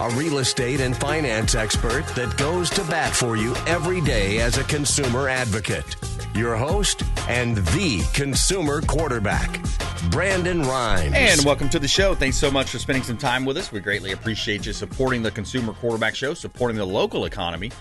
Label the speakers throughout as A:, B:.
A: a real estate and finance expert that goes to bat for you every day as a consumer advocate. Your host and the consumer quarterback, Brandon Rhymes.
B: And welcome to the show. Thanks so much for spending some time with us. We greatly appreciate you supporting the Consumer Quarterback Show, supporting the local economy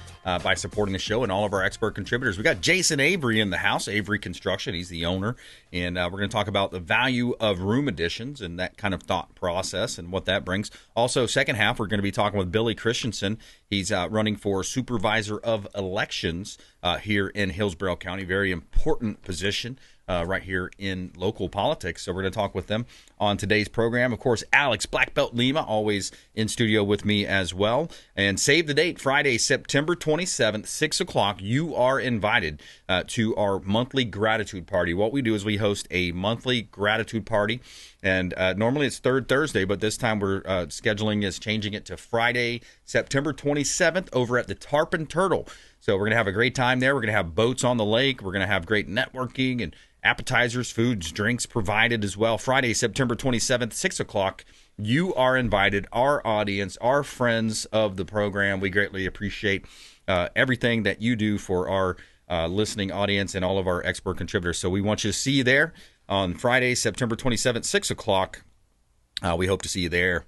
B: by supporting the show and all of our expert contributors. We got Jason Avery in the house, Avery Construction. He's the owner. And we're going to talk about the value of room additions and that kind of thought process and what that brings. Also, second half, we're going to be talking with Billy Christensen. He's running for Supervisor of Elections here in Hillsborough County. Very important position right here in local politics. So we're going to talk with them on today's program. Of course, Alex, BlackBelt Lima, always in studio with me as well. And save the date, Friday, September 27th, 6 o'clock. You are invited to our monthly gratitude party. What we do is we host a monthly gratitude party. And normally it's third Thursday, but this time we're changing it to Friday, September 27th over at the Tarpon Turtle. So we're going to have a great time there. We're going to have boats on the lake. We're going to have great networking and appetizers, foods, drinks provided as well. Friday, September 27th, 6 o'clock. You are invited, our audience, our friends of the program. We greatly appreciate everything that you do for our listening audience and all of our expert contributors. So we want you to see you there on Friday, September 27th, 6 o'clock. We hope to see you there.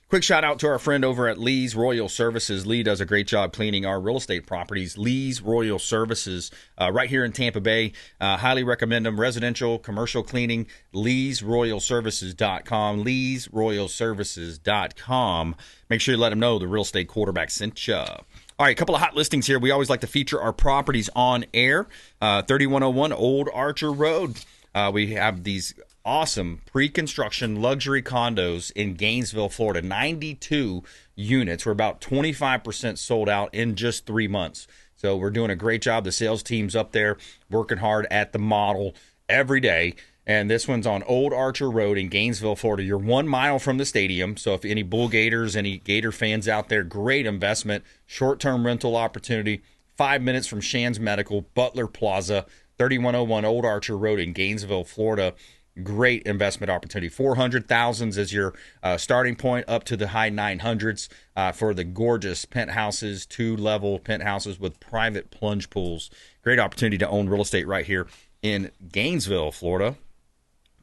B: Quick shout out to our friend over at Lee's Royal Services. Lee does a great job cleaning our real estate properties. Lee's Royal Services right here in Tampa Bay. Highly recommend them. Residential, commercial cleaning. Lee'sRoyalServices.com. Lee'sRoyalServices.com. Make sure you let them know the real estate quarterback sent you. All right, a couple of hot listings here. We always like to feature our properties on air. 3101 Old Archer Road. We have these awesome pre-construction luxury condos in Gainesville, Florida. 92 units. We're about 25% sold out in just 3 months. So we're doing a great job. The sales team's up there working hard at the model every day. And this one's on Old Archer Road in Gainesville, Florida. You're 1 mile from the stadium. So if any Bull Gators, any Gator fans out there, great investment, short-term rental opportunity, 5 minutes from Shands Medical, Butler Plaza, 3101 Old Archer Road in Gainesville, Florida. Great investment opportunity. 400,000 as your starting point, up to the high 900s for the gorgeous penthouses, 2-level penthouses with private plunge pools. Great opportunity to own real estate right here in Gainesville, Florida.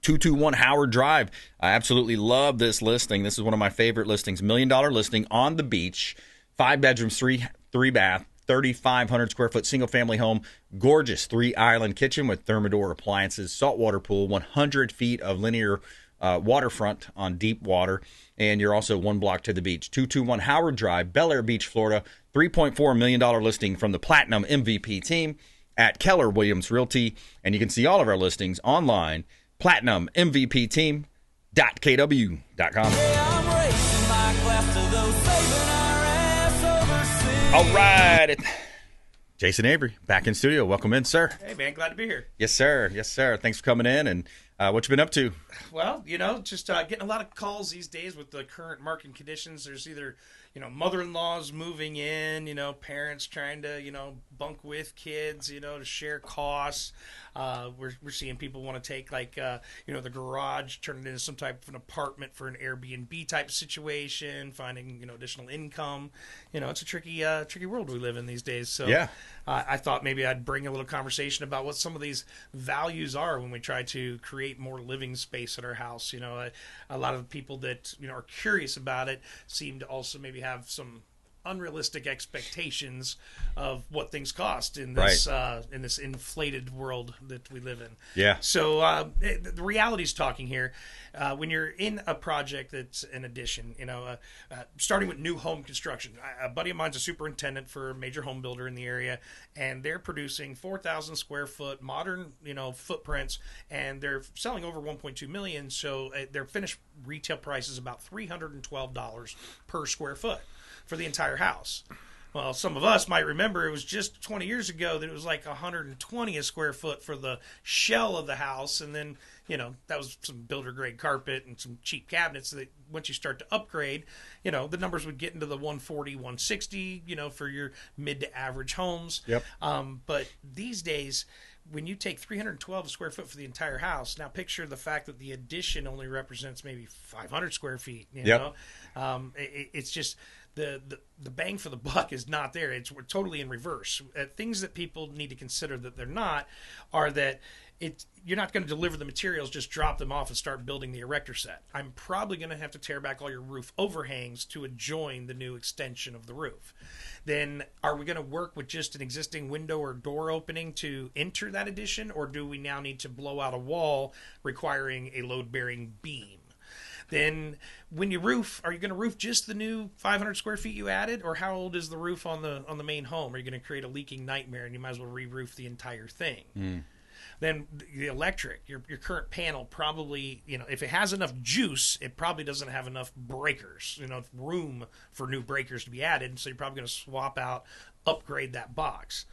B: 221 Howard Drive. I absolutely love this listing. This is one of my favorite listings. $1 million listing on the beach. 5 bedrooms, 3 bath. 3,500 square foot single family home, gorgeous 3-island kitchen with Thermador appliances, saltwater pool, 100 feet of linear waterfront on deep water, and you're also 1 block to the beach. 221 Howard Drive, Bel Air Beach, Florida. $3.4 million listing from the Platinum MVP team at Keller Williams Realty, and you can see all of our listings online, platinummvpteam.kw.com. All right. Jason Avery, back in studio. Welcome in, sir.
C: Hey, man. Glad to be here.
B: Yes, sir. Yes, sir. Thanks for coming in. And what you been up to?
C: Well, just getting a lot of calls these days with the current market conditions. There's either, mother-in-laws moving in, parents trying to, bunk with kids, to share costs. We're seeing people want to take the garage, turn it into some type of an apartment for an Airbnb type situation, finding, additional income. It's a tricky world we live in these days. So yeah. I thought maybe I'd bring a little conversation about what some of these values are when we try to create more living space at our house. A lot of the people that, are curious about it seem to also maybe have some unrealistic expectations of what things cost in this in this inflated world that we live in. Yeah. So the reality's talking here. When you're in a project that's an addition, starting with new home construction. A buddy of mine's a superintendent for a major home builder in the area, and they're producing 4,000 square foot modern, footprints, and they're selling over 1.2 million. So their finished retail price is about $312 per square foot for the entire house. Well, some of us might remember it was just 20 years ago that it was like $120 a square foot for the shell of the house, and then that was some builder grade carpet and some cheap cabinets. That once you start to upgrade, the numbers would get into the 140, 160, for your mid to average homes. Yep. But these days, when you take 312 square foot for the entire house, now picture the fact that the addition only represents maybe 500 square feet. It's just the bang for the buck is not there. We're totally in reverse. Things that people need to consider that they're not are that you're not going to deliver the materials, just drop them off and start building the erector set. I'm probably going to have to tear back all your roof overhangs to adjoin the new extension of the roof. Then are we going to work with just an existing window or door opening to enter that addition, or do we now need to blow out a wall requiring a load-bearing beam? Then when you roof, are you going to roof just the new 500 square feet you added, or how old is the roof on the main home? Are you going to create a leaking nightmare and you might as well re-roof the entire thing? Then the electric, your current panel probably, if it has enough juice, it probably doesn't have enough breakers, room for new breakers to be added. So you're probably going to swap out, upgrade that box.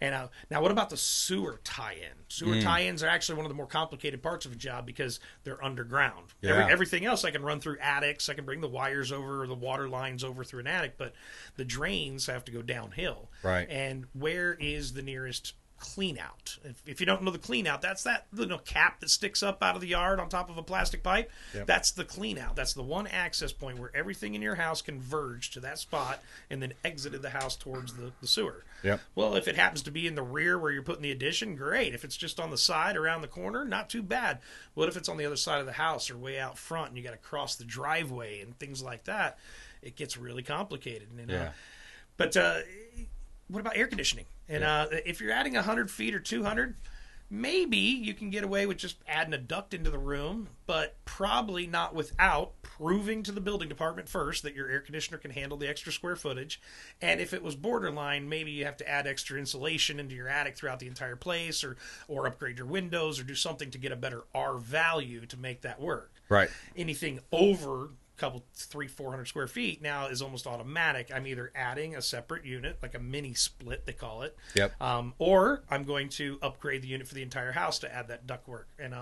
C: And now what about the sewer tie-in? Sewer tie-ins are actually one of the more complicated parts of a job because they're underground.
B: Yeah.
C: Everything else I can run through attics. I can bring the wires over or the water lines over through an attic, but the drains have to go downhill.
B: Right.
C: And where is the nearest clean out? If you don't know the clean out, that's that cap that sticks up out of the yard on top of a plastic pipe.
B: Yep.
C: That's the clean out. That's the one access point where everything in your house converged to that spot and then exited the house towards the sewer.
B: Yep.
C: Well, if it happens to be in the rear where you're putting the addition, great. If it's just on the side around the corner, not too bad. What if it's on the other side of the house or way out front and you got to cross the driveway and things like that? It gets really complicated. But what about air conditioning? And if you're adding 100 feet or 200, maybe you can get away with just adding a duct into the room, but probably not without proving to the building department first that your air conditioner can handle the extra square footage. And if it was borderline, maybe you have to add extra insulation into your attic throughout the entire place, or upgrade your windows, or do something to get a better R value to make that work.
B: Right.
C: Anything over couple 300-400 square feet now is almost automatic. I'm either adding a separate unit, like a mini split they call it, or I'm going to upgrade the unit for the entire house to add that ductwork. And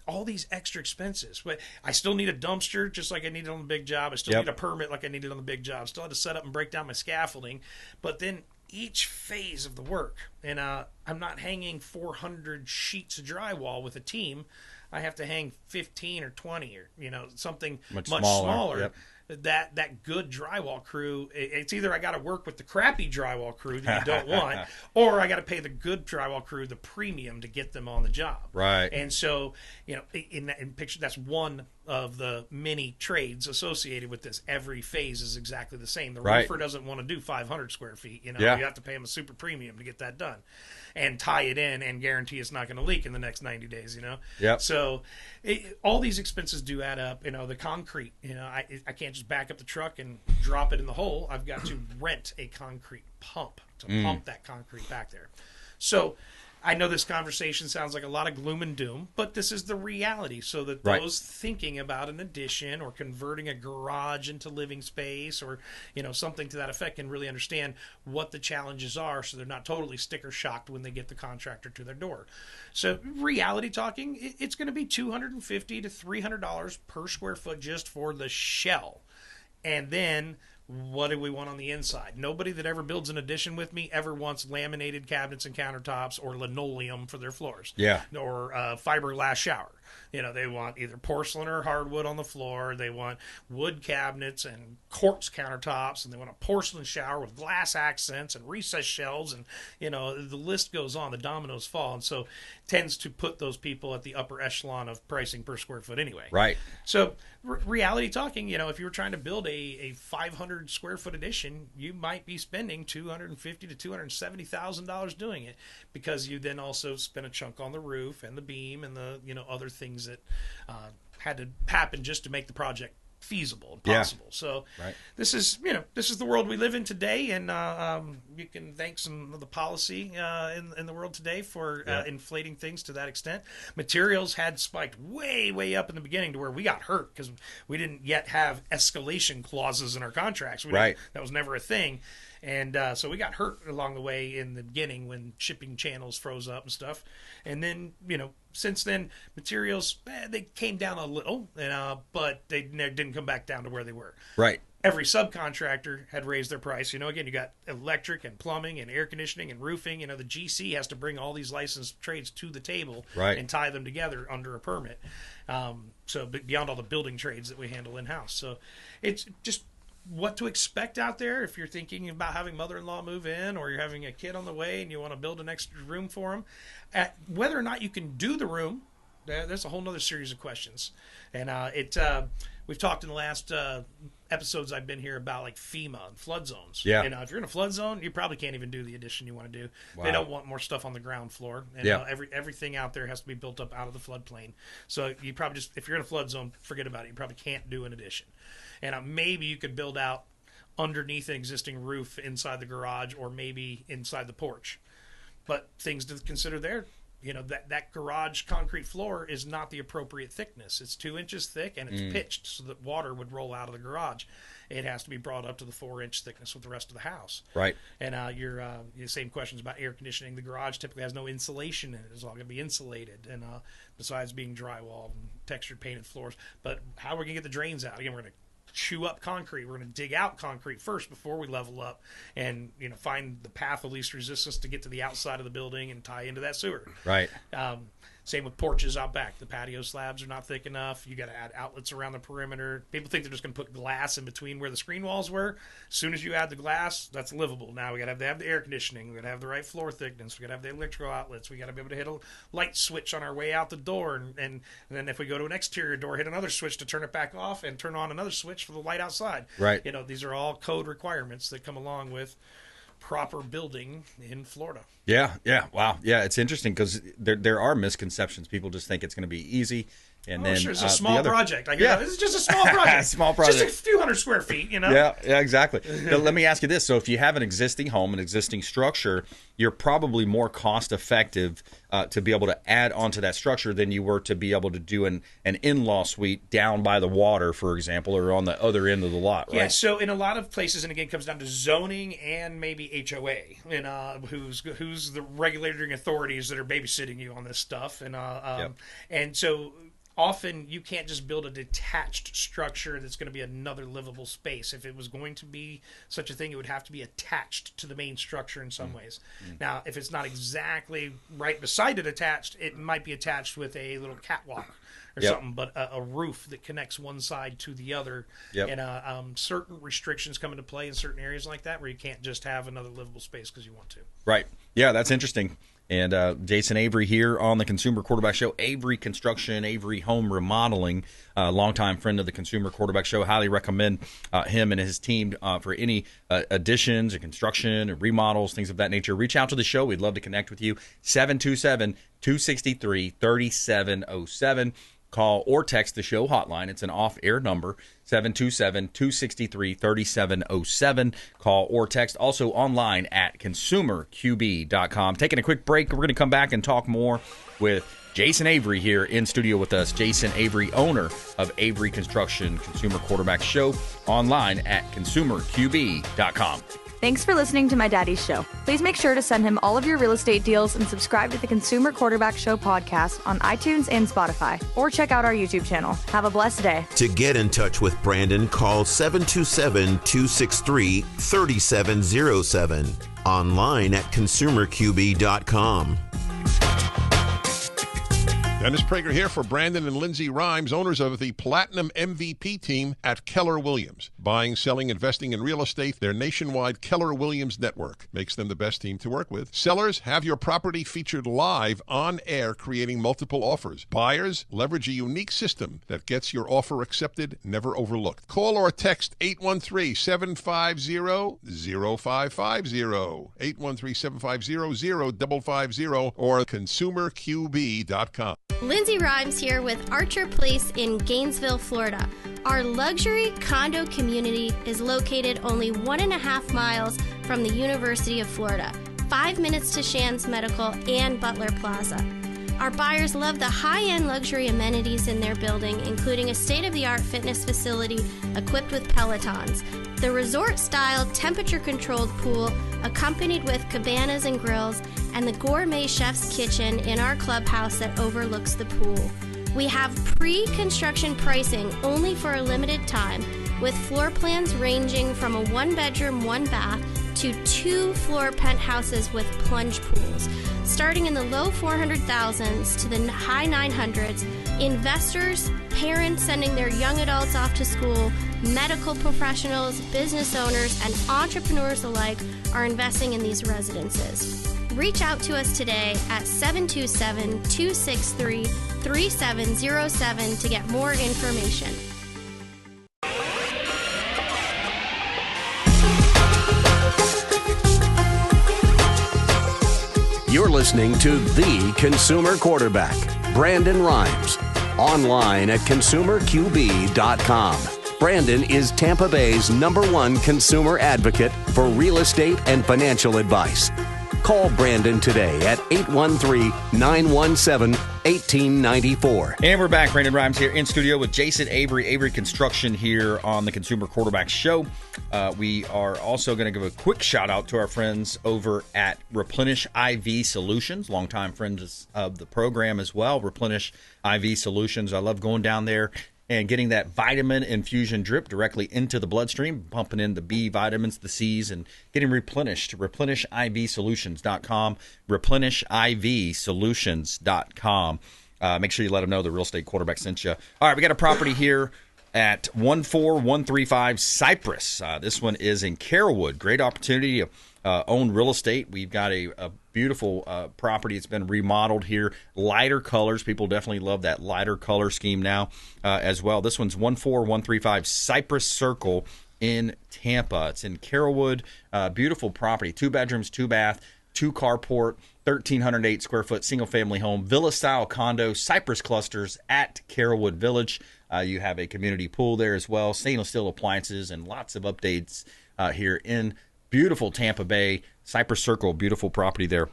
C: all these extra expenses. But I still need a dumpster just like I needed on the big job. I still need a permit like I needed on the big job. Still had to set up and break down my scaffolding. But then each phase of the work, and I'm not hanging 400 sheets of drywall with a team. I have to hang 15 or 20 or something much smaller.
B: Yep.
C: That good drywall crew, it's either I got to work with the crappy drywall crew that you don't want, or I got to pay the good drywall crew the premium to get them on the job.
B: Right.
C: And so, in picture, that's one of the many trades associated with this. Every phase is exactly the same. The roofer doesn't want to do 500 square feet. You have to pay him a super premium to get that done and tie it in and guarantee it's not going to leak in the next 90 days,
B: Yep.
C: So all these expenses do add up. The concrete, I can't just back up the truck and drop it in the hole. I've got to rent a concrete pump to pump that concrete back there. So I know this conversation sounds like a lot of gloom and doom, but this is the reality, so that those thinking about an addition or converting a garage into living space or something to that effect can really understand what the challenges are, so they're not totally sticker shocked when they get the contractor to their door. So reality talking, it's going to be $250 to $300 per square foot just for the shell. And then what do we want on the inside? Nobody that ever builds an addition with me ever wants laminated cabinets and countertops or linoleum for their floors.
B: Yeah.
C: Or fiberglass shower. They want either porcelain or hardwood on the floor. They want wood cabinets and quartz countertops, and they want a porcelain shower with glass accents and recessed shelves, and the list goes on. The dominoes fall, and so tends to put those people at the upper echelon of pricing per square foot anyway.
B: Right.
C: So reality talking, if you were trying to build a 500 square foot addition, you might be spending $250,000 to $270,000 doing it, because you then also spend a chunk on the roof and the beam and the other things that had to happen just to make the project feasible and possible. So this is the world we live in today, and you can thank some of the policy in the world today for inflating things to that extent. Materials had spiked way up in the beginning to where we got hurt because we didn't yet have escalation clauses in our contracts. That was never a thing. And so we got hurt along the way in the beginning when shipping channels froze up and stuff. And then, since then, materials, they came down a little, but they didn't come back down to where they were.
B: Right.
C: Every subcontractor had raised their price. Again, you got electric and plumbing and air conditioning and roofing. The GC has to bring all these licensed trades to the table and tie them together under a permit. So beyond all the building trades that we handle in-house. So it's just what to expect out there if you're thinking about having mother-in-law move in, or you're having a kid on the way and you want to build an extra room for them. Whether or not you can do the room, there's a whole nother series of questions. And we've talked in the last episodes I've been here about like FEMA and flood zones.
B: Yeah.
C: If you're in a flood zone, you probably can't even do the addition you want to do.
B: Wow.
C: They don't want more stuff on the ground floor. And everything out there has to be built up out of the floodplain. So you probably if you're in a flood zone, forget about it. You probably can't do an addition. And maybe you could build out underneath an existing roof inside the garage, or maybe inside the porch. But things to consider there. That garage concrete floor is not the appropriate thickness. It's 2 inches thick, and it's pitched so that water would roll out of the garage. It has to be brought up to the 4-inch thickness with the rest of the house. Right. And your same questions about air conditioning. The garage typically has no insulation in it. It's all going to be insulated, and besides being drywall and textured painted floors. But how are we going to get the drains out? Again, we're going to chew up concrete. We're going to dig out concrete first before we level up and find the path of least resistance to get to the outside of the building and tie into that sewer. Right. Same with porches out back. The patio slabs are not thick enough. You got to add outlets around the perimeter. People think they're just going to put glass in between where the screen walls were. As soon as you add the glass, that's livable. Now we got to have the air conditioning. We got to have the right floor thickness. We got to have the electrical outlets. We got to be able to hit a light switch on our way out the door, and then if we go to an exterior door, hit another switch to turn it back off, and turn on another switch for the light outside. Right. These are all code requirements that come along with proper building in Florida. Yeah. Wow. Yeah, it's interesting because there are misconceptions. People just think it's going to be easy. And then sure, it's a small project. I hear this is just a small project.
B: Small project.
C: Just a few hundred square feet,
B: Yeah, exactly. Now, let me ask you this. So if you have an existing home, an existing structure, you're probably more cost effective to be able to add onto that structure than you were to be able to do an in-law suite down by the water, for example, or on the other end of the lot, right?
C: Yeah, so in a lot of places, and again, it comes down to zoning and maybe HOA, and who's the regulating authorities that are babysitting you on this stuff. And so often you can't just build a detached structure that's going to be another livable space. If it was going to be such a thing, it would have to be attached to the main structure in some ways. Now, if it's not exactly right beside it attached, it might be attached with a little catwalk or something, but a roof that connects one side to the other. And certain restrictions come into play in certain areas like that where you can't just have another livable space because you want to.
B: Right. Yeah, that's interesting. And Jason Avery here on the Consumer Quarterback Show. Avery Construction, Avery Home Remodeling, longtime friend of the Consumer Quarterback Show. Highly recommend him and his team for any additions and construction and remodels, things of that nature. Reach out to the show. We'd love to connect with you. 727-263-3707. Call or text the show hotline. It's an off-air number, 727-263-3707. Call or text. Also online at consumerqb.com. Taking a quick break. We're going to come back and talk more with Jason Avery here in studio with us. Jason Avery, owner of Avery Construction, Consumer Quarterback Show, online at consumerqb.com.
D: Thanks for listening to my daddy's show. Please make sure to send him all of your real estate deals and subscribe to the Consumer Quarterback Show podcast on iTunes and Spotify, or check out our YouTube channel. Have a blessed day.
A: To get in touch with Brandon, call 727-263-3707. Online at consumerqb.com.
E: Dennis Prager here for Brandon and Lindsay Rhymes, owners of the Platinum MVP team at Keller Williams. Buying, selling, investing in real estate, their nationwide Keller Williams network makes them the best team to work with. Sellers, have your property featured live on air, creating multiple offers. Buyers, leverage a unique system that gets your offer accepted, never overlooked. Call or text 813-750-0550, 813-750-0550, or consumerqb.com.
F: Lindsay Rhymes here with Archer Place in Gainesville, Florida. Our luxury condo community is located only 1.5 miles from the University of Florida, 5 minutes to Shands Medical and Butler Plaza. Our buyers love the high-end luxury amenities in their building, including a state-of-the-art fitness facility equipped with Pelotons, the resort-style temperature-controlled pool accompanied with cabanas and grills, and the gourmet chef's kitchen in our clubhouse that overlooks the pool. We have pre-construction pricing only for a limited time, with floor plans ranging from a 1-bedroom, 1-bath to 2-floor penthouses with plunge pools. Starting in the low 400,000s to the high 900s, investors, parents sending their young adults off to school, medical professionals, business owners, and entrepreneurs alike are investing in these residences. Reach out to us today at 727-263-3707 to get more information.
A: You're listening to The Consumer Quarterback, Brandon Rimes, online at consumerqb.com. Brandon is Tampa Bay's #1 consumer advocate for real estate and financial advice. Call Brandon today at 813-917-1894.
B: And we're back. Brandon Rimes here in studio with Jason Avery, Avery Construction here on the Consumer Quarterback Show. We are also going to give a quick shout out to our friends over at Replenish IV Solutions, longtime friends of the program as well. Replenish IV Solutions. I love going down there and getting that vitamin infusion drip directly into the bloodstream, pumping in the B vitamins, the C's, and getting replenished. ReplenishIVSolutions.com. ReplenishIVSolutions.com. Make sure you let them know the Real Estate Quarterback sent you. All right, we got a property here at 14135 Cypress. This one is in Carrollwood. Great opportunity to own real estate. We've got a beautiful property. It's been remodeled here. Lighter colors. People definitely love that lighter color scheme now as well. This one's 14135 Cypress Circle in Tampa. It's in Carrollwood. Beautiful property. 2 bedrooms, 2 bath, 2 carport, 1,308 square foot single family home, villa style condo, Cypress clusters at Carrollwood Village. You have a community pool there as well, stainless steel appliances, and lots of updates here in beautiful Tampa Bay. Cypress Circle, beautiful property there.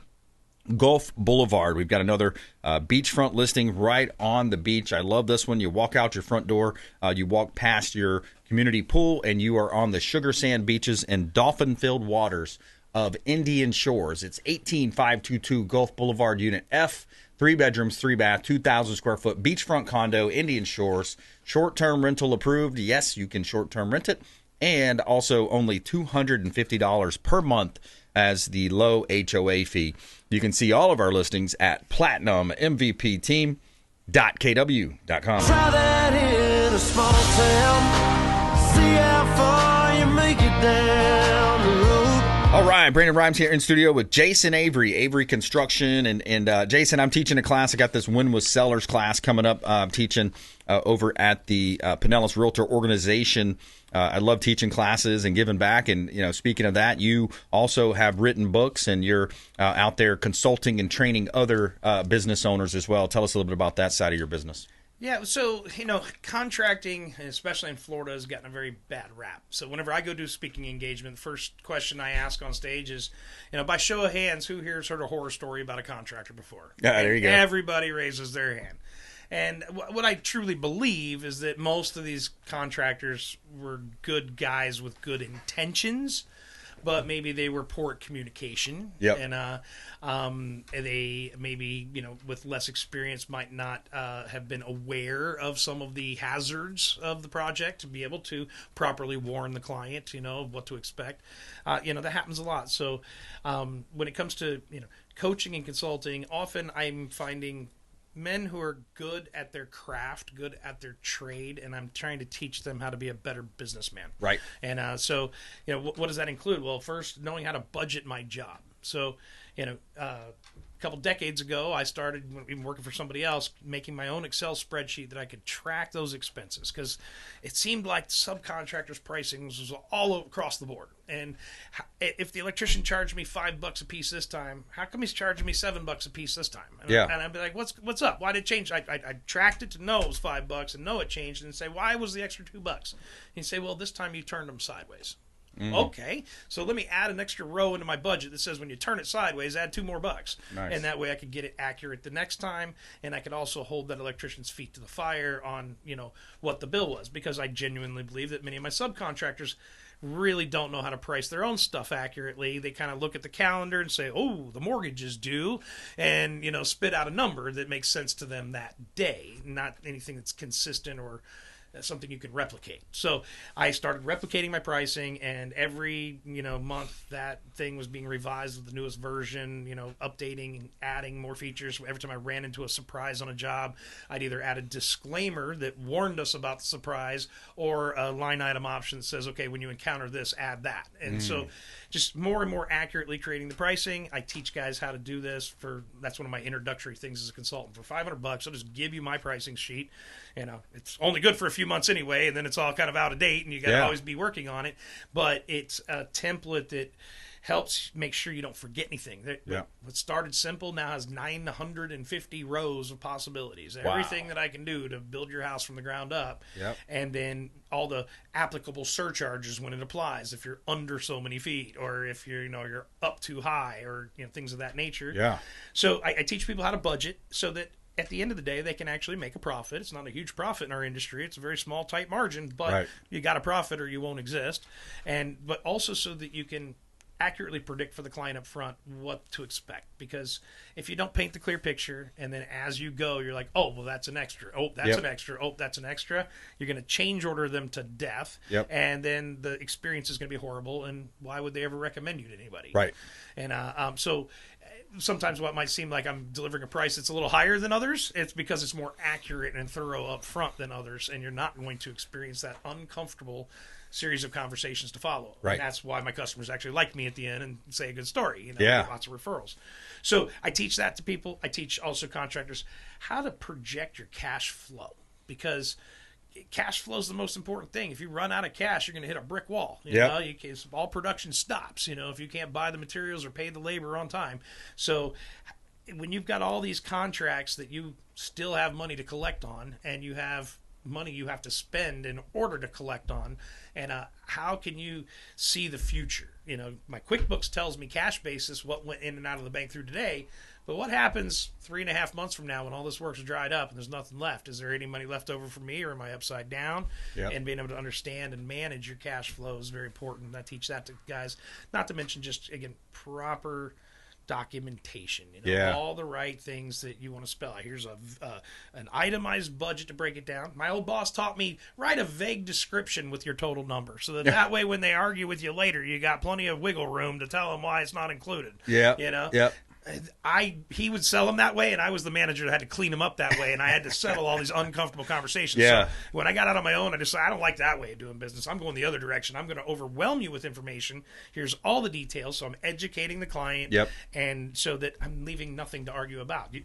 B: Gulf Boulevard, we've got another beachfront listing right on the beach. I love this one. You walk out your front door, you walk past your community pool, and you are on the sugar sand beaches and dolphin-filled waters of Indian Shores. It's 18522 Gulf Boulevard, Unit F. 3 bedrooms, 3 bath, 2,000 square foot beachfront condo, Indian Shores. Short-term rental approved. Yes, you can short-term rent it. And also only $250 per month as the low HOA fee. You can see all of our listings at platinummvpteam.kw.com.
G: Try that in a small town. See how far you make it down the road.
B: All right, Brandon Rimes here in studio with Jason Avery, Avery Construction. And Jason, I'm teaching a class. I got this Win with Sellers class coming up. I'm teaching over at the Pinellas Realtor Organization. I love teaching classes and giving back. And, speaking of that, you also have written books and you're out there consulting and training other business owners as well. Tell us a little bit about that side of your business.
C: Yeah, so, contracting, especially in Florida, has gotten a very bad rap. So whenever I go do speaking engagement, the first question I ask on stage is, by show of hands, who here's heard a horror story about a contractor before?
B: Yeah, there you go.
C: Everybody raises their hand. And what I truly believe is that most of these contractors were good guys with good intentions, but maybe they were poor at communication.
B: Yep.
C: And they maybe, with less experience might not have been aware of some of the hazards of the project to be able to properly warn the client, of what to expect. That happens a lot. So when it comes to, coaching and consulting, often I'm finding men who are good at their craft, good at their trade, and I'm trying to teach them how to be a better businessman.
B: Right.
C: And so, what does that include? Well, first, knowing how to budget my job. So, a couple decades ago, I started, even working for somebody else, making my own Excel spreadsheet that I could track those expenses, because it seemed like subcontractors' pricing was all across the board. And if the electrician charged me $5 a piece this time, how come he's charging me $7 a piece this time? And I'd be like, what's up? Why did it change? I tracked it to know it was $5 and know it changed, and say, why was the extra $2? And he'd say, well, this time you turned them sideways. Okay, so let me add an extra row into my budget that says when you turn it sideways, add $2 more.
B: Nice.
C: And that way I could get it accurate the next time, and I could also hold that electrician's feet to the fire on, what the bill was, because I genuinely believe that many of my subcontractors really don't know how to price their own stuff accurately. They kind of look at the calendar and say, oh, the mortgage is due, and, spit out a number that makes sense to them that day, not anything that's consistent or something you can replicate. So I started replicating my pricing, and every month that thing was being revised with the newest version, updating and adding more features. Every time I ran into a surprise on a job, I'd either add a disclaimer that warned us about the surprise, or a line item option that says, okay, when you encounter this, add that. And so just more and more accurately creating the pricing. I teach guys how to do this. That's one of my introductory things as a consultant. For $500, I'll just give you my pricing sheet. It's only good for a few months anyway, and then it's all kind of out of date, and you got to always be working on it. But it's a template that helps make sure you don't forget anything. What started simple now has 950 rows of possibilities. Wow. Everything that I can do to build your house from the ground up. Yep. And then all the applicable surcharges when it applies, if you're under so many feet, or if you're up too high, or things of that nature. Yeah. So I teach people how to budget so that at the end of the day, they can actually make a profit. It's not a huge profit in our industry. It's a very small, tight margin, but you got to profit or you won't exist. But also so that you can accurately predict for the client up front what to expect. Because if you don't paint the clear picture, and then as you go, you're like, oh, well, that's an extra. Oh, that's an extra. Oh, that's an extra. You're going to change order them to death. Yep. And then the experience is going to be horrible. And why would they ever recommend you to anybody? Right. And so sometimes what might seem like I'm delivering a price that's a little higher than others, it's because it's more accurate and thorough up front than others, and you're not going to experience that uncomfortable series of conversations to follow. Right. And that's why my customers actually like me at the end and say a good story. Lots of referrals. So I teach that to people. I teach also contractors how to project your cash flow, because cash flow is the most important thing. If you run out of cash, you're going to hit a brick wall. All production stops, if you can't buy the materials or pay the labor on time. So when you've got all these contracts that you still have money to collect on, and you have money you have to spend in order to collect on, and how can you see the future? My QuickBooks tells me cash basis what went in and out of the bank through today, but what happens 3.5 months from now when all this work's dried up and there's nothing left? Is there any money left over for me, or am I upside down? Yep. And being able to understand and manage your cash flow is very important. I teach that to guys, not to mention just, again, proper documentation, all the right things that you want to spell out. Here's an itemized budget to break it down. My old boss taught me, write a vague description with your total number, so that way when they argue with you later, you got plenty of wiggle room to tell them why it's not included. He would sell them that way, and I was the manager that had to clean them up that way, and I had to settle all these uncomfortable conversations. So when I got out on my own, I decided I don't like that way of doing business. I'm going the other direction. I'm going to overwhelm you with information. Here's all the details, so I'm educating the client, and so that I'm leaving nothing to argue about.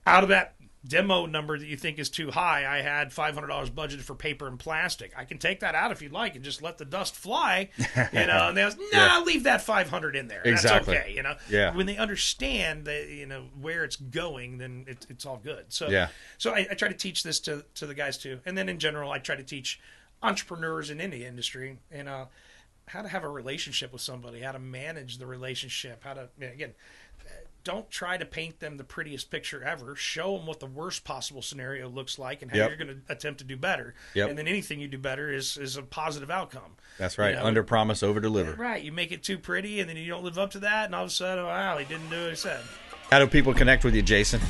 C: Out of that demo number that you think is too high, I had $500 budgeted for paper and plastic. I can take that out if you'd like and just let the dust fly, and they was, leave that 500 in there. Exactly. That's okay, When they understand that, where it's going, then it's all good. So I try to teach this to the guys too. And then in general, I try to teach entrepreneurs in any industry, and how to have a relationship with somebody, how to manage the relationship, how to, don't try to paint them the prettiest picture ever. Show them what the worst possible scenario looks like, and how you're going to attempt to do better. And then anything you do better is a positive outcome.
B: That's right. Under promise, over deliver.
C: Right. You make it too pretty, and then you don't live up to that, and all of a sudden, wow, he didn't do what he said.
B: How do people connect with you, Jason?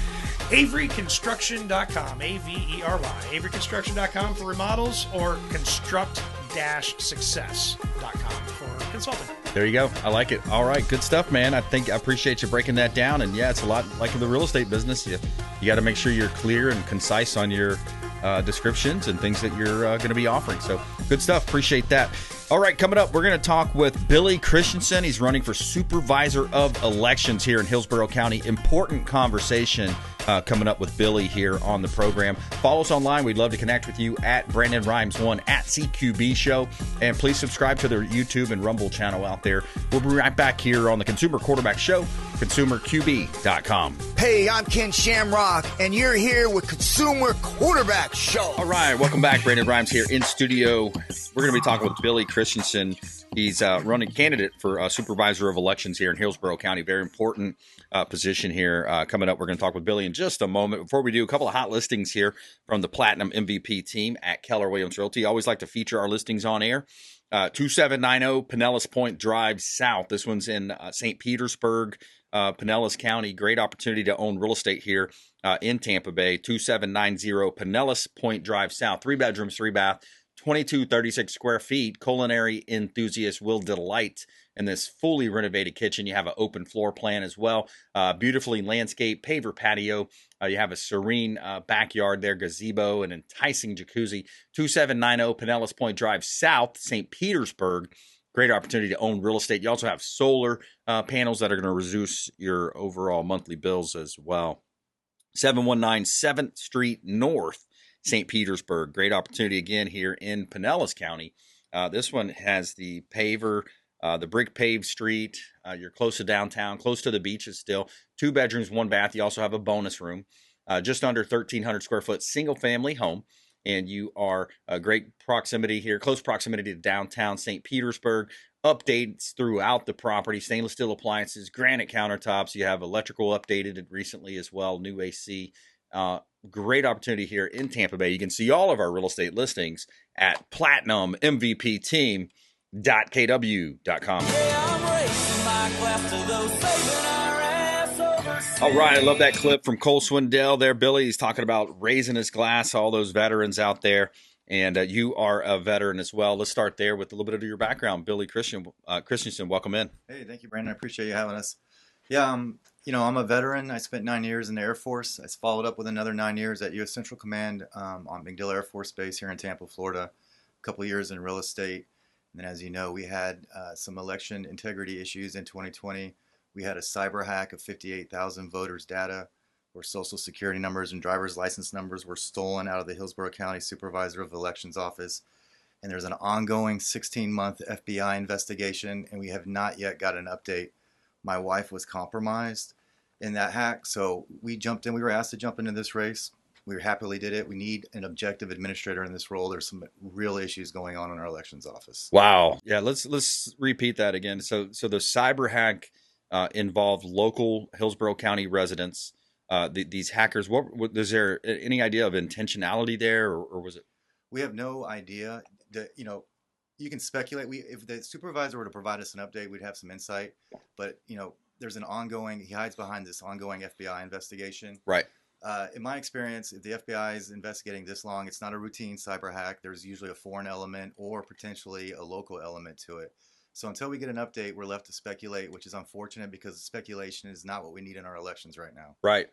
C: AveryConstruction.com, Avery. AveryConstruction.com for remodels, or construct-success.com for consulting.
B: There you go. I like it. All right. Good stuff, man. I appreciate you breaking that down. And it's a lot like in the real estate business. You got to make sure you're clear and concise on your descriptions and things that you're going to be offering. So good stuff. Appreciate that. All right. Coming up, we're going to talk with Billy Christensen. He's running for Supervisor of Elections here in Hillsborough County. Important conversation coming up with Billy here on the program. Follow us online. We'd love to connect with you at Brandon Rhymes 1 at CQB Show. And please subscribe to their YouTube and Rumble channel out there. We'll be right back here on the Consumer Quarterback Show, consumerqb.com.
H: Hey, I'm Ken Shamrock, and you're here with Consumer Quarterback Show.
B: All right, welcome back. Brandon Rhymes here in studio. We're going to be talking with Billy Christensen. He's running candidate for Supervisor of Elections here in Hillsborough County. Very important position here. Coming up, we're going to talk with Billy in just a moment. Before we do, a couple of hot listings here from the Platinum MVP team at Keller Williams Realty. Always like to feature our listings on air. 2790 Pinellas Point Drive South. This one's in St. Petersburg, Pinellas County. Great opportunity to own real estate here in Tampa Bay. 2790 Pinellas Point Drive South. 3 bedrooms, 3 bath. 2236 square feet. Culinary enthusiasts will delight in this fully renovated kitchen. You have an open floor plan as well. Beautifully landscaped paver patio. You have a serene backyard there, gazebo, an enticing jacuzzi. 2790 Pinellas Point Drive South, St. Petersburg. Great opportunity to own real estate. You also have solar panels that are going to reduce your overall monthly bills as well. 719 7th Street North, St. Petersburg. Great opportunity again here in Pinellas County. This one has the paver, the brick paved street. You're close to downtown, close to the beaches still. 2 bedrooms, 1 bath. You also have a bonus room. Just under 1,300 square foot single family home. And you are a great proximity here, close proximity to downtown St. Petersburg. Updates throughout the property, stainless steel appliances, granite countertops. You have electrical updated recently as well, new AC. Great opportunity here in Tampa Bay. You can see all of our real estate listings at platinummvpteam.kw.com. All right, I love that clip from Cole Swindell there, Billy. He's talking about raising his glass, all those veterans out there. And you are a veteran as well. Let's start there with a little bit of your background. Billy Christensen, welcome in.
I: Hey, thank you, Brandon. I appreciate you having us. Yeah, I'm a veteran. I spent 9 years in the Air Force. I followed up with another 9 years at U.S. Central Command on MacDill Air Force Base here in Tampa, Florida. A couple of years in real estate. And then, as you know, we had some election integrity issues in 2020. We had a cyber hack of 58,000 voters' data, where social security numbers and driver's license numbers were stolen out of the Hillsborough County Supervisor of Elections office. And there's an ongoing 16-month FBI investigation, and we have not yet got an update. My wife was compromised in that hack, so we jumped in. We were asked to jump into this race. We happily did it. We need an objective administrator in this role. There's some real issues going on in our elections office.
B: Wow. Yeah, let's repeat that again. So the cyber hack involved local Hillsborough County residents. These hackers, is there any idea of intentionality there, or was it?
I: We have no idea. You can speculate. If the supervisor were to provide us an update, we'd have some insight. But there's he hides behind this ongoing FBI investigation.
B: Right.
I: In my experience, if the FBI is investigating this long, it's not a routine cyber hack. There's usually a foreign element or potentially a local element to it. So until we get an update, we're left to speculate, which is unfortunate because speculation is not what we need in our elections right now.
B: Right.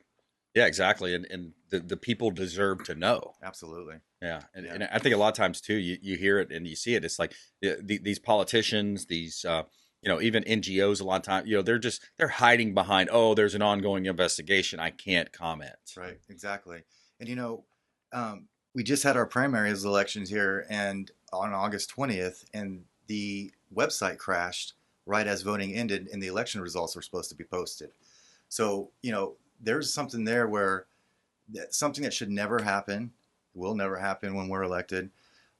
B: Yeah, exactly. And the people deserve to know.
I: Absolutely.
B: Yeah. And I think a lot of times too, you hear it and you see it. It's like these politicians, these, even NGOs a lot of times, they're hiding behind, there's an ongoing investigation. I can't comment.
I: Right. Exactly. And, we just had our primaries elections here and on August 20th, and the website crashed right as voting ended and the election results were supposed to be posted. So, there's something there where something that should never happen, will never happen when we're elected.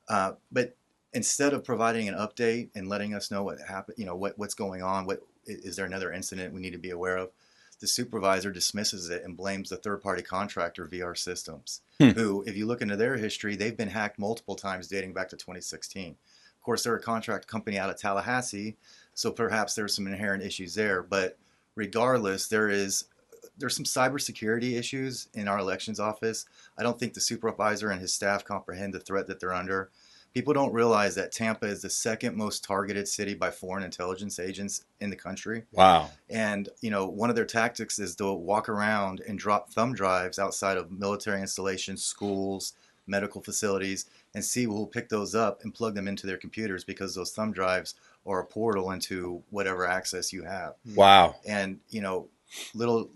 I: But instead of providing an update and letting us know what happened, what's going on, is there another incident we need to be aware of, the supervisor dismisses it and blames the third-party contractor VR Systems, who, if you look into their history, they've been hacked multiple times dating back to 2016. Of course, they're a contract company out of Tallahassee, so perhaps there's some inherent issues there. But regardless, there's some cybersecurity issues in our elections office. I don't think the supervisor and his staff comprehend the threat that they're under. People don't realize that Tampa is the second most targeted city by foreign intelligence agents in the country.
B: Wow.
I: And, one of their tactics is to walk around and drop thumb drives outside of military installations, schools, medical facilities, and see who will pick those up and plug them into their computers, because those thumb drives are a portal into whatever access you have.
B: Wow.
I: And, little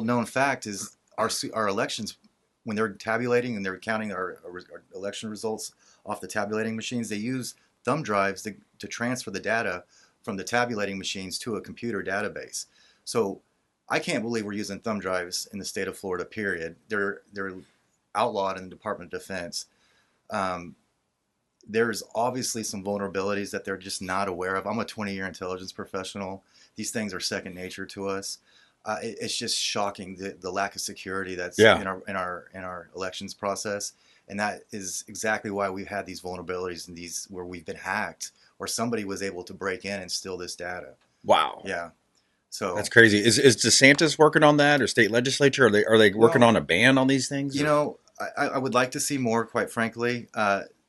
I: known fact is our elections, when they're tabulating and they're counting our election results off the tabulating machines, they use thumb drives to transfer the data from the tabulating machines to a computer database. So I can't believe we're using thumb drives in the state of Florida, period. They're outlawed in the Department of Defense. There's obviously some vulnerabilities that they're just not aware of. I'm a 20-year intelligence professional. These things are second nature to us. It's just shocking the lack of security that's in our elections process, and that is exactly why we've had these vulnerabilities and these where we've been hacked or somebody was able to break in and steal this data.
B: Wow.
I: Yeah. So
B: that's crazy. Is DeSantis working on that, or state legislature? Are they working on a ban on these things?
I: You know, I would like to see more, quite frankly.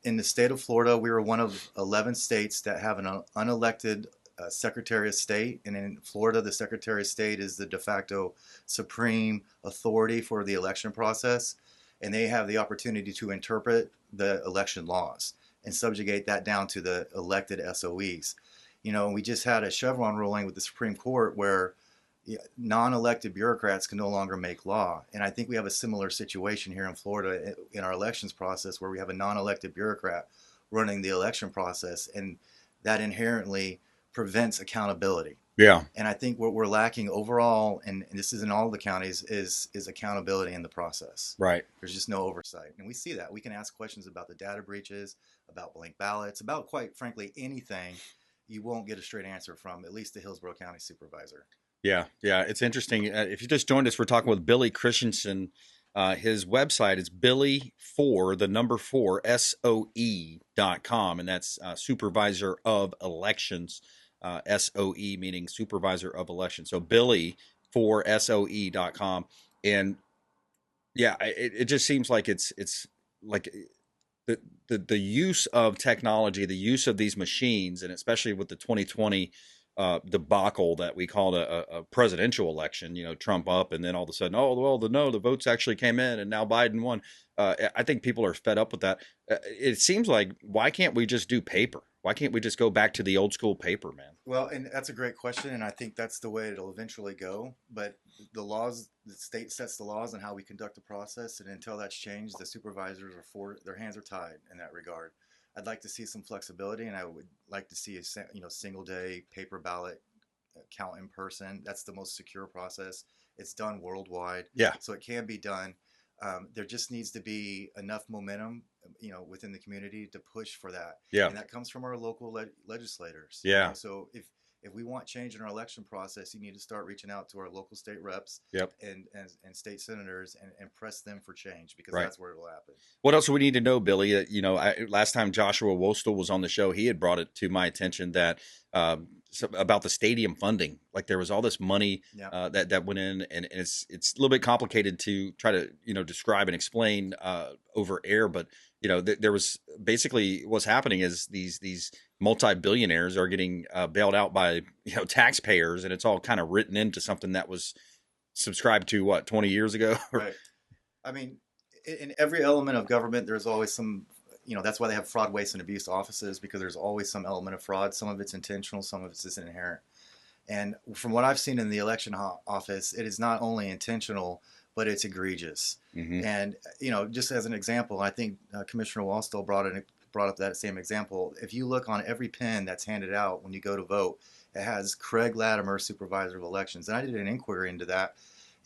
I: In the state of Florida, we were one of 11 states that have an unelected Secretary of State. And in Florida, the Secretary of State is the de facto supreme authority for the election process. And they have the opportunity to interpret the election laws and subjugate that down to the elected SOEs. You know, we just had a Chevron ruling with the Supreme Court where non-elected bureaucrats can no longer make law. And I think we have a similar situation here in Florida in our elections process where we have a non-elected bureaucrat running the election process, and that inherently prevents accountability.
B: Yeah.
I: And I think what we're lacking overall, and this is in all the counties, is accountability in the process.
B: Right.
I: There's just no oversight. And we see that. We can ask questions about the data breaches, about blank ballots, about, quite frankly, anything. You won't get a straight answer from at least the Hillsborough County Supervisor.
B: Yeah, it's interesting. If you just joined us, we're talking with Billy Christensen. His website is Billy4 SOE.com, and that's Supervisor of Elections, SOE meaning Supervisor of Elections. So Billy4 SOE.com, and yeah, it just seems like it's like the use of technology, the use of these machines, and especially with the 2020 debacle that we called a presidential election, you know, Trump up, and then all of a sudden, the votes actually came in, and now Biden won. I think people are fed up with that. It seems like, why can't we just do paper? Why can't we just go back to the old school paper, man?
I: Well, and that's a great question, and I think that's the way it'll eventually go. But the state sets the laws on how we conduct the process, and until that's changed, the supervisors their hands are tied in that regard. I'd like to see some flexibility, and I would like to see a single day paper ballot count in person. That's the most secure process. It's done worldwide, so it can be done. There just needs to be enough momentum, within the community to push for that. And that comes from our local legislators. So if we want change in our election process, you need to start reaching out to our local state reps and state senators and press them for change, because that's where it'll happen.
B: What else do we need to know, Billy? Last time Joshua Wostel was on the show, he had brought it to my attention that about the stadium funding. Like, there was all this money that went in, and it's a little bit complicated to try to describe and explain over air. But there was basically what's happening is these multi-billionaires are getting bailed out by taxpayers, and it's all kind of written into something that was subscribed to 20 years ago.
I: Right. I mean, in every element of government, there's always some. That's why they have fraud, waste, and abuse offices, because there's always some element of fraud. Some of it's intentional, some of it's just inherent. And from what I've seen in the election office, it is not only intentional, but it's egregious. Mm-hmm. And just as an example, I think Commissioner Wostel brought up that same example. If you look on every pen that's handed out when you go to vote, it has Craig Latimer, Supervisor of Elections. And I did an inquiry into that.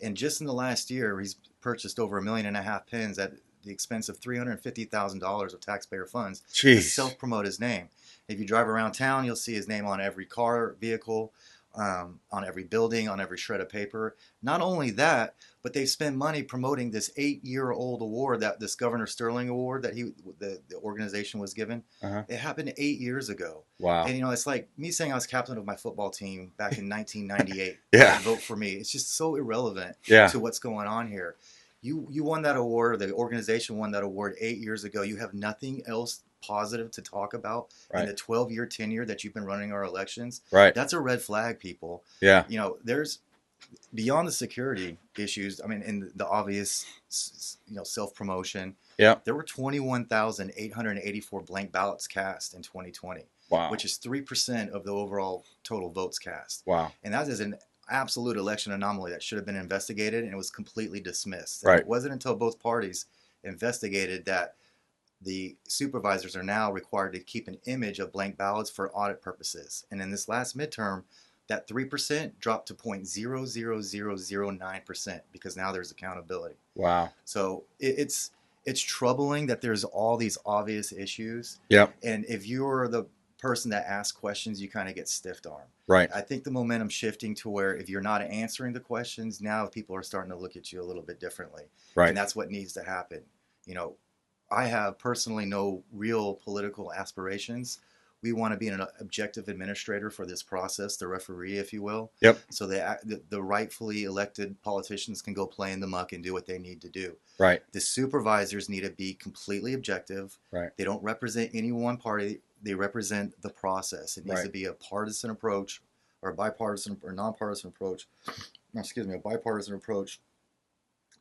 I: And just in the last year, he's purchased over 1.5 million pens at the expense of $350,000 of taxpayer funds to self-promote his name. If you drive around town, you'll see his name on every car, vehicle, on every building, on every shred of paper. Not only that, but they spend money promoting this 8-year-old award, that this Governor Sterling Award that the organization was given. Uh-huh. It happened 8 years ago.
B: Wow.
I: And it's like me saying I was captain of my football team back in 1998. Vote for me. It's just so irrelevant to what's going on here. You won that award, the organization won that award 8 years ago. You have nothing else positive to talk about in the 12-year tenure that you've been running our elections.
B: Right.
I: That's a red flag, people.
B: Yeah.
I: There's beyond the security issues. I mean, in the obvious, self-promotion.
B: Yeah.
I: There were 21,884 blank ballots cast in 2020.
B: Wow.
I: Which is 3% of the overall total votes cast.
B: Wow.
I: And that is an absolute election anomaly that should have been investigated, and it was completely dismissed.
B: Right.
I: It wasn't until both parties investigated that the supervisors are now required to keep an image of blank ballots for audit purposes. And in this last midterm, that 3% dropped to 0.00009% because now there's accountability.
B: Wow.
I: So it's troubling that there's all these obvious issues.
B: Yep.
I: And if you're the person that asks questions, you kind of get stiff arm.
B: Right.
I: I think the momentum's shifting to where if you're not answering the questions, now people are starting to look at you a little bit differently.
B: Right.
I: And that's what needs to happen. You know, I have personally no real political aspirations. We want to be an objective administrator for this process, the referee, if you will.
B: Yep.
I: So the rightfully elected politicians can go play in the muck and do what they need to do.
B: Right.
I: The supervisors need to be completely objective.
B: Right.
I: They don't represent any one party. They represent the process. It needs to be a partisan approach, or a bipartisan or nonpartisan approach. A bipartisan approach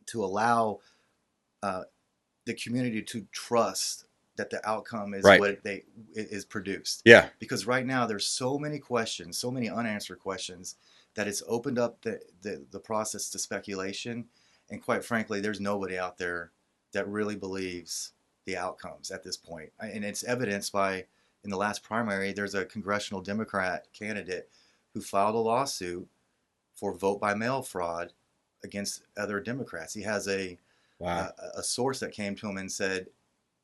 I: to allow the community to trust that the outcome is what is produced.
B: Yeah.
I: Because right now there's so many questions, so many unanswered questions, that it's opened up the process to speculation. And quite frankly, there's nobody out there that really believes the outcomes at this point. And it's evidenced by, in the last primary, there's a congressional Democrat candidate who filed a lawsuit for vote by mail fraud against other Democrats. He has a source that came to him and said,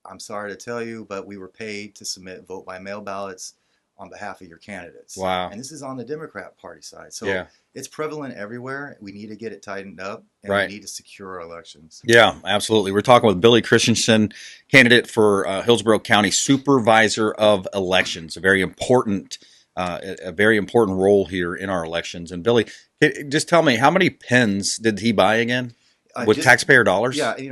I: "I'm sorry to tell you, but we were paid to submit vote by mail ballots on behalf of your candidates."
B: Wow.
I: And this is on the Democrat Party side. So it's prevalent everywhere. We need to get it tightened up, and we need to secure our elections.
B: Yeah, absolutely. We're talking with Billy Christensen, candidate for Hillsborough County Supervisor of Elections, a very important role here in our elections. And Billy, just tell me, how many pens did he buy again with taxpayer dollars?
I: Yeah, he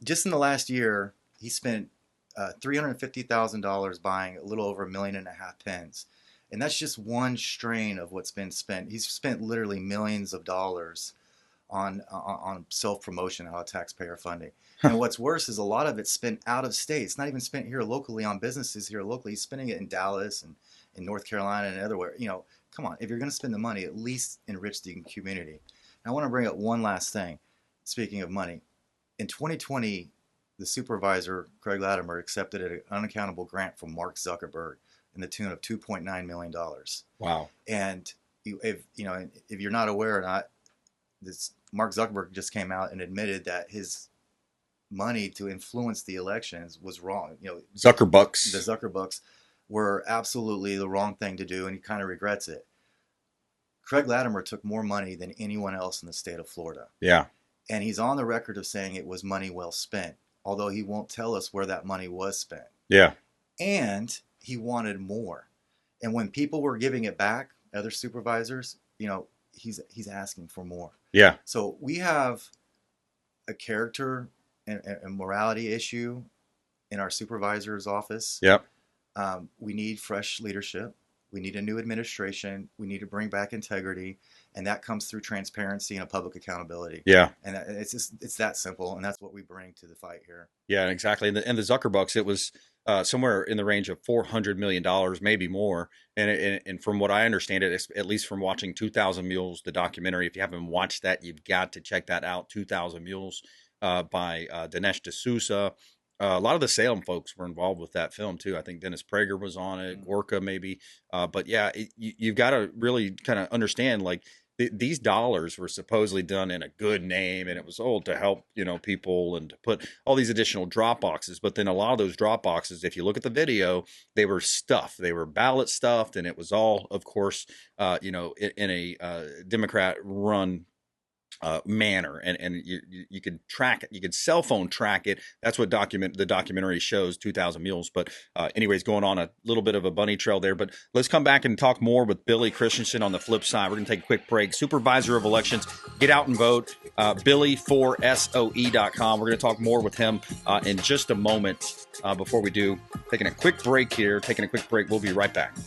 I: just in the last year, he spent $350,000 buying a little over 1.5 million pens. And that's just one strain of what's been spent. He's spent literally millions of dollars on self-promotion out of taxpayer funding. And what's worse is a lot of it's spent out of state. It's not even spent here locally on businesses here locally. He's spending it in Dallas and in North Carolina and everywhere. You know, come on, if you're going to spend the money, at least enrich the community. And I want to bring up one last thing. Speaking of money, in 2020, the supervisor, Craig Latimer, accepted an unaccountable grant from Mark Zuckerberg in the tune of $2.9 million.
B: Wow.
I: And if you're not aware or not, Mark Zuckerberg just came out and admitted that his money to influence the elections was wrong. You know, the Zuckerbucks were absolutely the wrong thing to do, and he kind of regrets it. Craig Latimer took more money than anyone else in the state of Florida.
B: Yeah.
I: And he's on the record of saying it was money well spent, although he won't tell us where that money was spent.
B: Yeah.
I: And he wanted more. And when people were giving it back, other supervisors, you know, he's asking for more.
B: Yeah.
I: So we have a character and morality issue in our supervisor's office.
B: Yep.
I: We need fresh leadership. We need a new administration. We need to bring back integrity, and that comes through transparency and a public accountability.
B: Yeah,
I: and it's that simple, and that's what we bring to the fight here.
B: Yeah, exactly. And the Zuckerbucks, it was somewhere in the range of $400 million, maybe more. And from what I understand it, at least from watching 2,000 Mules, the documentary, if you haven't watched that, you've got to check that out. 2,000 Mules by Dinesh D'Souza. A lot of the Salem folks were involved with that film too. I think Dennis Prager was on it, Gorka maybe. But yeah, you've got to really kind of understand, like, these dollars were supposedly done in a good name, and it was all to help, people, and to put all these additional drop boxes. But then a lot of those drop boxes, if you look at the video, they were stuffed. They were ballot stuffed, and it was all, of course, in a Democrat run manner, and you could track it. You could cell phone track it. That's what the documentary shows, 2,000 Mules. But anyways, going on a little bit of a bunny trail there. But let's come back and talk more with Billy Christensen on the flip side. We're going to take a quick break. Supervisor of Elections, get out and vote. Billy4SOE.com. We're going to talk more with him in just a moment. Before we do, taking a quick break here. We'll be right back.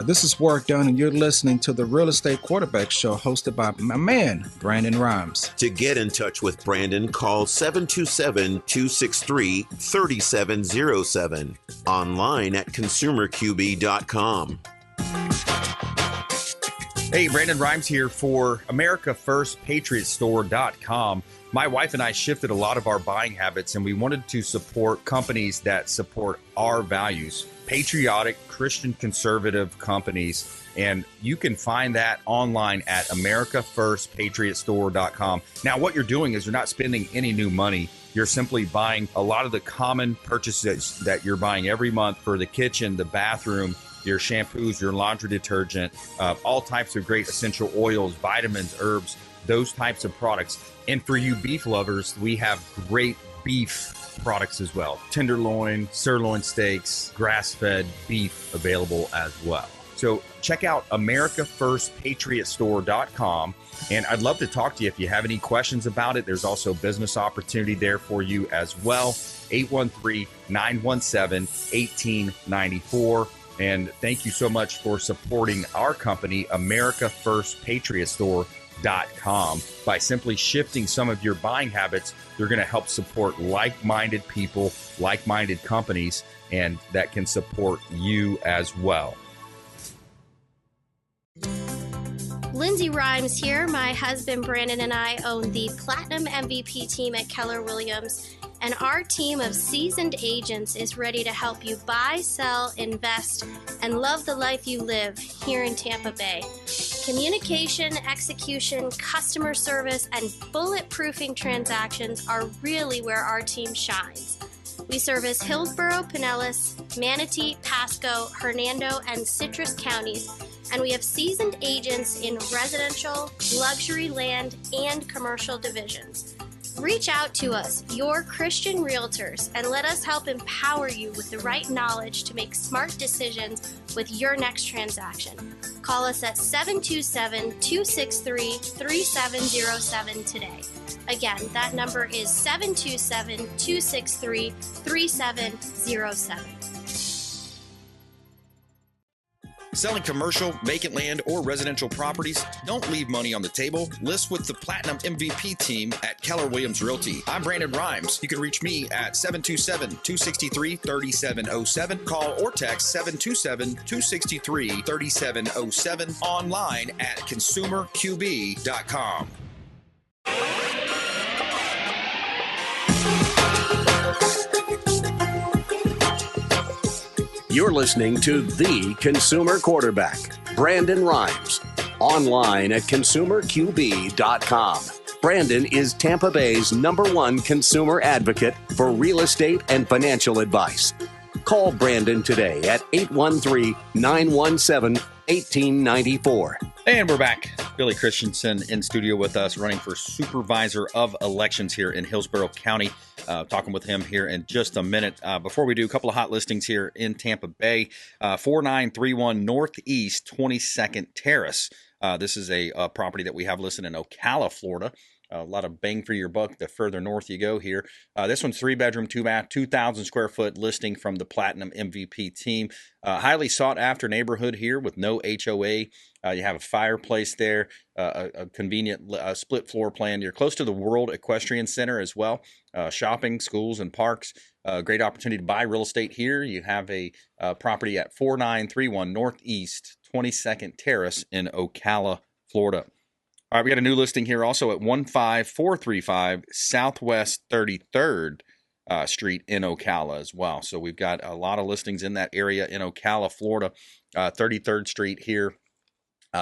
J: This is Work Done, and you're listening to the Real Estate Quarterback Show, hosted by my man, Brandon Rhymes.
K: To get in touch with Brandon, call 727-263-3707. Online at consumerqb.com.
B: Hey, Brandon BRimes here for AmericaFirstPatriotStore.com. My wife and I shifted a lot of our buying habits, and we wanted to support companies that support our values, patriotic, Christian conservative companies. And you can find that online at AmericaFirstPatriotStore.com. Now, what you're doing is you're not spending any new money. You're simply buying a lot of the common purchases that you're buying every month for the kitchen, the bathroom, your shampoos, your laundry detergent, all types of great essential oils, vitamins, herbs, those types of products. And for you beef lovers, we have great beef products as well. Tenderloin, sirloin steaks, grass-fed beef available as well. So check out AmericaFirstPatriotStore.com. And I'd love to talk to you if you have any questions about it. There's also business opportunity there for you as well. 813-917-1894. And thank you so much for supporting our company, AmericaFirstPatriotStore.com. By simply shifting some of your buying habits, you're going to help support like-minded people, like-minded companies, and that can support you as well.
F: Lindsay Rhymes here. My husband Brandon and I own the Platinum MVP team at Keller Williams, and our team of seasoned agents is ready to help you buy, sell, invest, and love the life you live here in Tampa Bay. Communication, execution, customer service, and bulletproofing transactions are really where our team shines. We service Hillsborough, Pinellas, Manatee, Pasco, Hernando, and Citrus counties, and we have seasoned agents in residential, luxury land, and commercial divisions. Reach out to us, your Christian realtors, and let us help empower you with the right knowledge to make smart decisions with your next transaction. Call us at 727-263-3707 today. Again, that number is 727-263-3707.
L: Selling commercial, vacant land, or residential properties? Don't leave money on the table. List with the Platinum MVP team at Keller Williams Realty. I'm Brandon BRimes. You can reach me at 727-263-3707. Call or text 727-263-3707. Online at consumerqb.com.
A: You're listening to The Consumer Quarterback, Brandon BRimes, online at consumerqb.com. Brandon is Tampa Bay's #1 consumer advocate for real estate and financial advice. Call Brandon today at 813-917-1894.
B: And we're back. Billy Christensen in studio with us, running for Supervisor of Elections here in Hillsborough County. Talking with him here in just a minute. Before we do, a couple of hot listings here in Tampa Bay. 4931 Northeast 22nd Terrace. This is a property that we have listed in Ocala, Florida. A lot of bang for your buck the further north you go here. This one's 3-bedroom, 2-bath, 2,000 square foot listing from the Platinum MVP team. Highly sought after neighborhood here with no HOA. You have a fireplace there, a convenient split floor plan. You're close to the World Equestrian Center as well. Shopping, schools, and parks. Great opportunity to buy real estate here. You have a property at 4931 Northeast 22nd Terrace in Ocala, Florida. All right, we got a new listing here also at 15435 Southwest 33rd Street in Ocala as well. So we've got a lot of listings in that area in Ocala, Florida. 33rd Street here.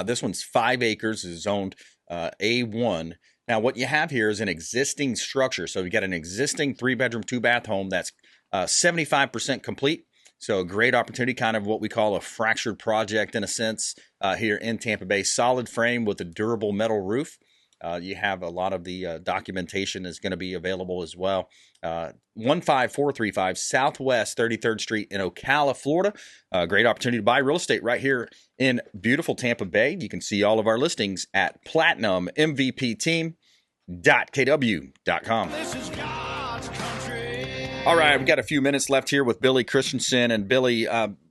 B: This one's 5 acres, is zoned A1. Now, what you have here is an existing structure. So you got an existing 3-bedroom, 2-bath home that's 75% complete. So a great opportunity, kind of what we call a fractured project in a sense here in Tampa Bay. Solid frame with a durable metal roof. You have a lot of the documentation is going to be available as well. 15435 Southwest 33rd Street in Ocala, Florida. Great opportunity to buy real estate right here in beautiful Tampa Bay. You can see all of our listings at platinummvpteam.kw.com.
G: This is God's country.
B: All right, we've got a few minutes left here with Billy Christensen. And Billy,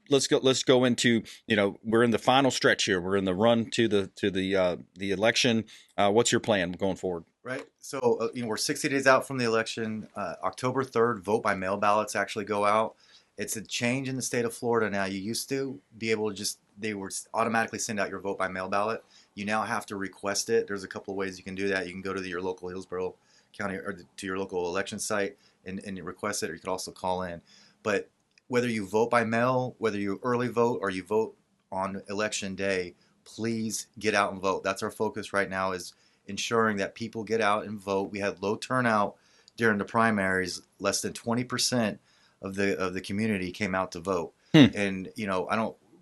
B: let's go into, we're in the final stretch here. We're in the run to the election. What's your plan going forward?
I: Right. So, we're 60 days out from the election. October 3rd, vote by mail ballots actually go out. It's a change in the state of Florida now. You used to be able to they would automatically send out your vote by mail ballot. You now have to request it. There's a couple of ways you can do that. You can go to your local Hillsborough County or to your local election site and request it, or you could also call in. But whether you vote by mail, whether you early vote or you vote on election day, please get out and vote. That's our focus right now, is ensuring that people get out and vote. We had low turnout during the primaries. Less than 20% of the community came out to vote. And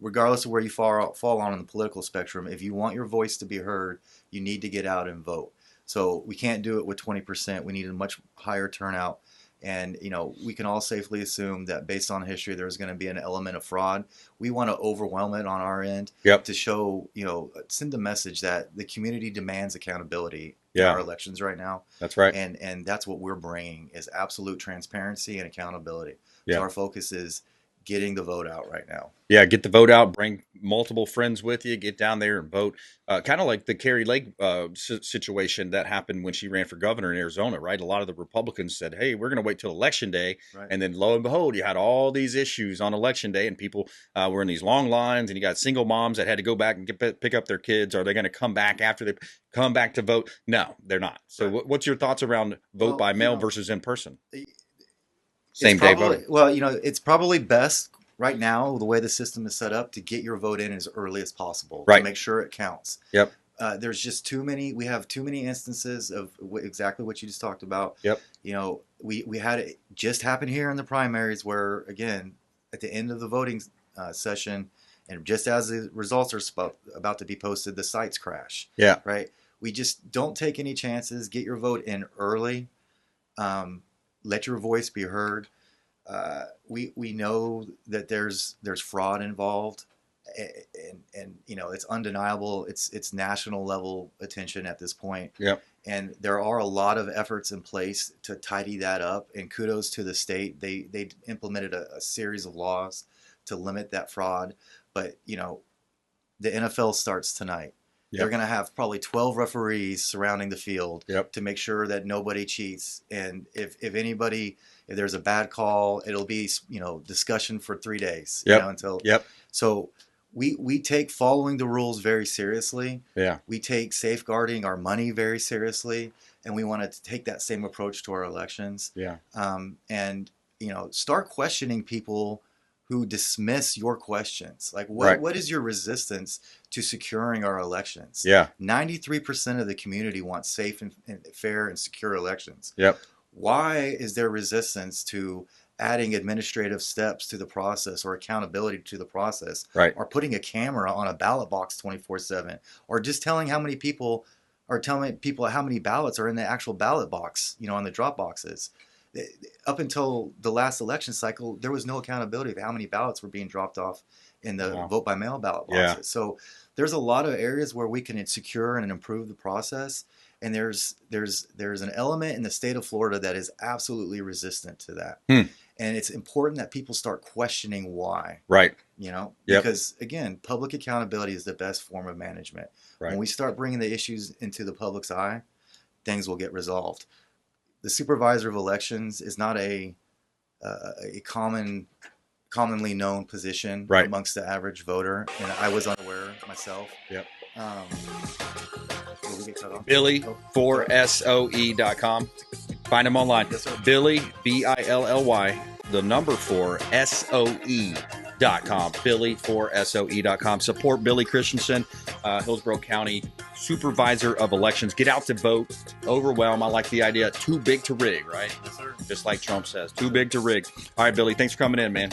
I: regardless of where you fall on the political spectrum, if you want your voice to be heard, you need to get out and vote. So we can't do it with 20%. We need a much higher turnout. And, we can all safely assume that based on history, there's going to be an element of fraud. We want to overwhelm it on our end to show, send the message that the community demands accountability in our elections right now.
B: That's right.
I: And that's what we're bringing, is absolute transparency and accountability.
B: Yeah.
I: So our focus is getting the vote out right now.
B: Yeah, get the vote out, bring multiple friends with you, get down there and vote. Kind of like the Carrie Lake situation that happened when she ran for governor in Arizona, right? A lot of the Republicans said, hey, we're going to wait till election day. Right. And then lo and behold, you had all these issues on election day, and people were in these long lines, and you got single moms that had to go back and pick up their kids. Are they going to come back after they come back to vote? No, they're not. So what's your thoughts around vote by mail versus in person? Same day voting.
I: Well, it's probably best right now, the way the system is set up, to get your vote in as early as possible.
B: Right.
I: To make sure it counts.
B: Yep.
I: There's just we have too many instances of exactly what you just talked about.
B: Yep.
I: We had it just happen here in the primaries where, again, at the end of the voting session, and just as the results are about to be posted, the sites crash.
B: Yeah.
I: Right. We just don't take any chances. Get your vote in early. Let your voice be heard. We know that there's fraud involved, and it's undeniable. It's national level attention at this point.
B: Yep.
I: And there are a lot of efforts in place to tidy that up. And kudos to the state. They implemented a series of laws to limit that fraud. But the NFL starts tonight. Yep. They're going to have probably 12 referees surrounding the field to make sure that nobody cheats. And if there's a bad call, it'll be, discussion for 3 days. Until. So we take following the rules very seriously.
B: Yeah.
I: We take safeguarding our money very seriously, and we want to take that same approach to our elections.
B: Yeah.
I: And start questioning people who dismiss your questions. Like, what is your resistance to securing our elections?
B: Yeah.
I: 93% of the community wants safe and fair and secure elections.
B: Yep.
I: Why is there resistance to adding administrative steps to the process, or accountability to the process?
B: Right.
I: Or putting a camera on a ballot box 24/7, or just telling how many people, or telling people how many ballots are in the actual ballot box, on the drop boxes. Up until the last election cycle, there was no accountability of how many ballots were being dropped off in the vote by mail ballot boxes.
B: Yeah.
I: So there's a lot of areas where we can secure and improve the process. And there's an element in the state of Florida that is absolutely resistant to that. And it's important that people start questioning why.
B: Right.
I: Because again, public accountability is the best form of management.
B: Right.
I: When we start bringing the issues into the public's eye, things will get resolved. The Supervisor of Elections is not a commonly known position amongst the average voter, and I was unaware myself.
B: Yep.
I: Did we get cut off?
B: Billy4SOE.com. Find him online.
I: Yes, sir.
B: Billy, BILLY, the number 4 SOE.com. Billy4SOE.com. Support Billy Christensen, Hillsborough County Supervisor of Elections. Get out to vote. Overwhelm. I like the idea. Too big to rig, right?
I: Yes, sir.
B: Just like Trump says. Too big to rig. All right, Billy. Thanks for coming in, man.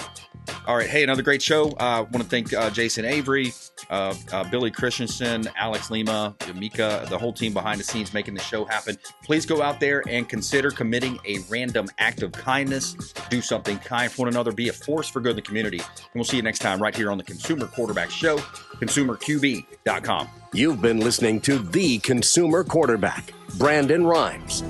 B: All right. Hey, another great show. I want to thank Jason Avery, Billy Christensen, Alex Lima, Mika, the whole team behind the scenes making the show happen. Please go out there and consider committing a random act of kindness. Do something kind for one another. Be a force for good in the community. And we'll see you next time right here on the Consumer Quarterback Show, consumerqb.com.
A: You've been listening to The Consumer Quarterback, Brandon Rimes.